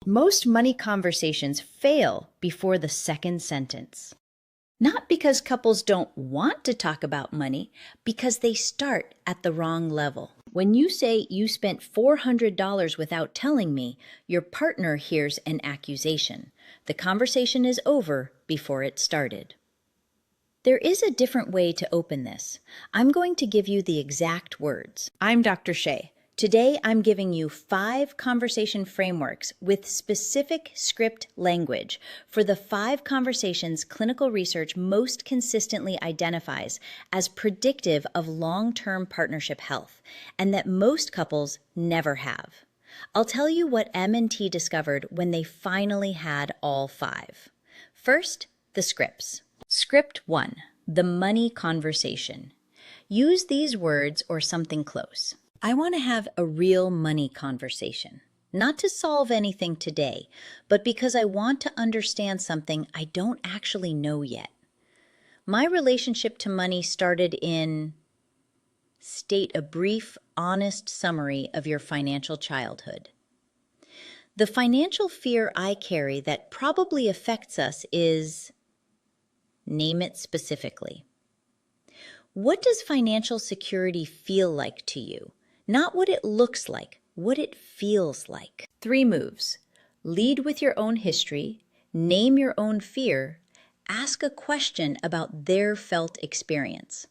Most money conversations fail before the second sentence. Not because couples don't want to talk about money, because they start at the wrong level. When you say you spent $400 without telling me, your partner hears an accusation. The conversation is over before it started. There is a different way to open this. I'm going to give you the exact words. I'm Dr. Shae. Today, I'm giving you 5 conversation frameworks with specific script language for the 5 conversations clinical research most consistently identifies as predictive of long-term partnership health, and that most couples never have. I'll tell you what M&T discovered when they finally had all 5. First, the scripts. Script 1, the money conversation. Use these words or something close. I want to have a real money conversation, not to solve anything today, but because I want to understand something I don't actually know yet. My relationship to money started in... State a brief, honest summary of your financial childhood. The financial fear I carry that probably affects us is... Name it specifically. What does financial security feel like to you? Not what it looks like, what it feels like. 3 moves. Lead with your own history, name your own fear, ask a question about their felt experience.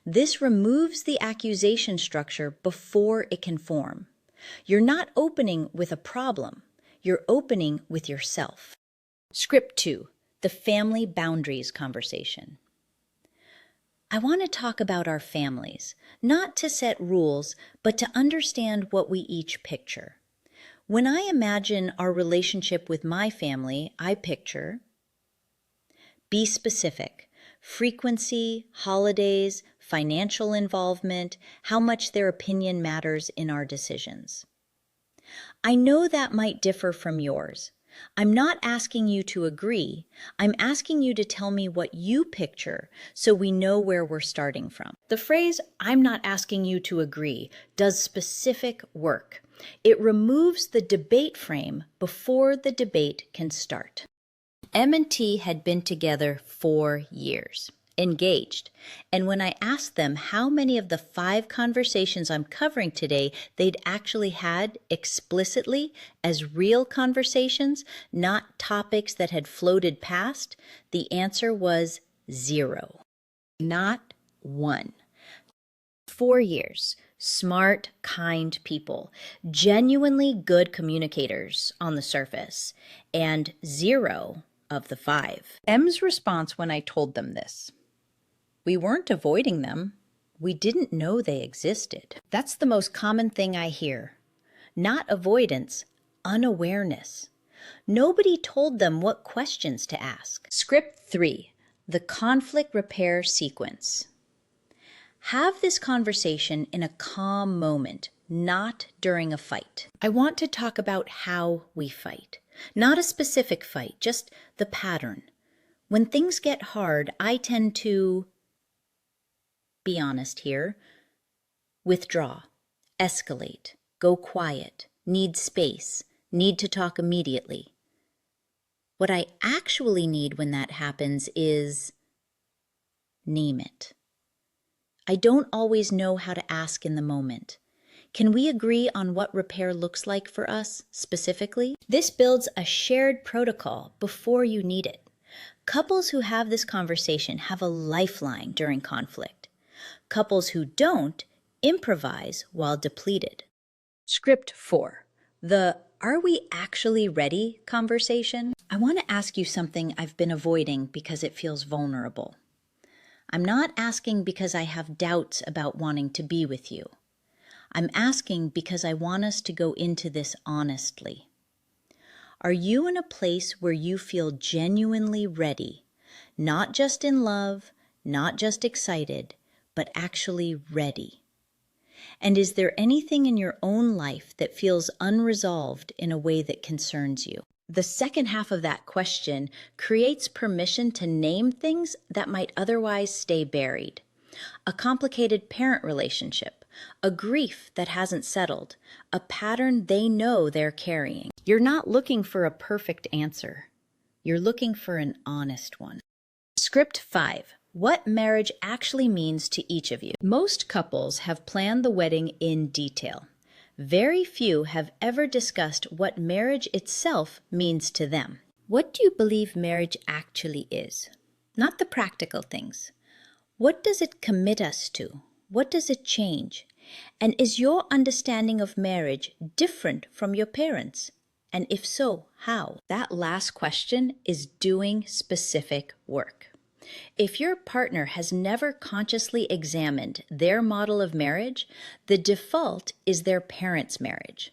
This removes the accusation structure before it can form. You're not opening with a problem, you're opening with yourself. Script 2, the family boundaries conversation. I want to talk about our families, not to set rules, but to understand what we each picture. When I imagine our relationship with my family, I picture... Be specific. Frequency, holidays, financial involvement, how much their opinion matters in our decisions. I know that might differ from yours. I'm not asking you to agree. I'm asking you to tell me what you picture so we know where we're starting from. The phrase, "I'm not asking you to agree," does specific work. It removes the debate frame before the debate can start. M&T had been together 4 years, engaged, and when I asked them how many of the 5 conversations I'm covering today they'd actually had explicitly as real conversations, not topics that had floated past, the answer was 0. Not 1. 4 years. Smart, kind people, genuinely good communicators on the surface, and 0 of the 5. M's response when I told them this: we weren't avoiding them. We didn't know they existed. That's the most common thing I hear. Not avoidance, unawareness. Nobody told them what questions to ask. Script 3, the conflict repair sequence. Have this conversation in a calm moment, not during a fight. I want to talk about how we fight. Not a specific fight, just the pattern. When things get hard, I tend to... Be honest here. Withdraw, escalate, go quiet, need space, need to talk immediately. What I actually need when that happens is... name it. I don't always know how to ask in the moment. Can we agree on what repair looks like for us, specifically? This builds a shared protocol before you need it. Couples who have this conversation have a lifeline during conflict. Couples who don't improvise while depleted. Script 4, the "are we actually ready" conversation. I want to ask you something I've been avoiding because it feels vulnerable. I'm not asking because I have doubts about wanting to be with you. I'm asking because I want us to go into this honestly. Are you in a place where you feel genuinely ready, not just in love, not just excited, but actually ready? And is there anything in your own life that feels unresolved in a way that concerns you? The second half of that question creates permission to name things that might otherwise stay buried. A complicated parent relationship, a grief that hasn't settled, a pattern they know they're carrying. You're not looking for a perfect answer. You're looking for an honest one. Script 5. What marriage actually means to each of you. Most couples have planned the wedding in detail. Very few have ever discussed what marriage itself means to them. What do you believe marriage actually is? Not the practical things. What does it commit us to? What does it change? And is your understanding of marriage different from your parents'? And if so, how? That last question is doing specific work. If your partner has never consciously examined their model of marriage, the default is their parents' marriage,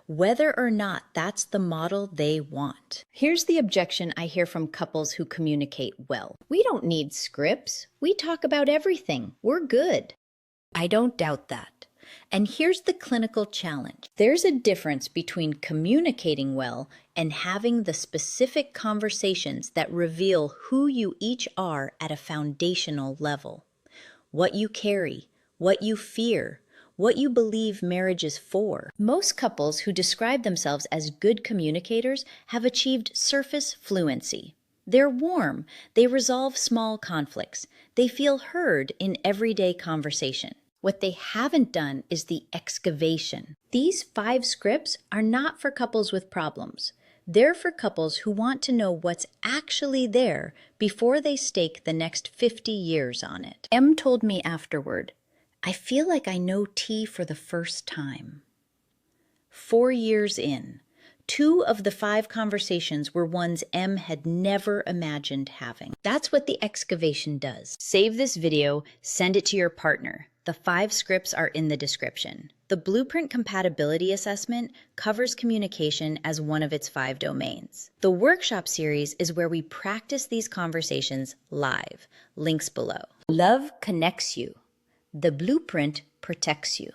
whether or not that's the model they want. Here's the objection I hear from couples who communicate well. We don't need scripts. We talk about everything. We're good. I don't doubt that. And here's the clinical challenge. There's a difference between communicating well and having the specific conversations that reveal who you each are at a foundational level. What you carry, what you fear, what you believe marriage is for. Most couples who describe themselves as good communicators have achieved surface fluency. They're warm, they resolve small conflicts, they feel heard in everyday conversation. What they haven't done is the excavation. These 5 scripts are not for couples with problems. They're for couples who want to know what's actually there before they stake the next 50 years on it. M told me afterward, I feel like I know T for the first time. 4 years in, 2 of the 5 conversations were ones M had never imagined having. That's what the excavation does. Save this video, send it to your partner. The 5 scripts are in the description. The Blueprint Compatibility Assessment covers communication as one of its 5 domains. The workshop series is where we practice these conversations live. Links below. Love connects you. The Blueprint protects you.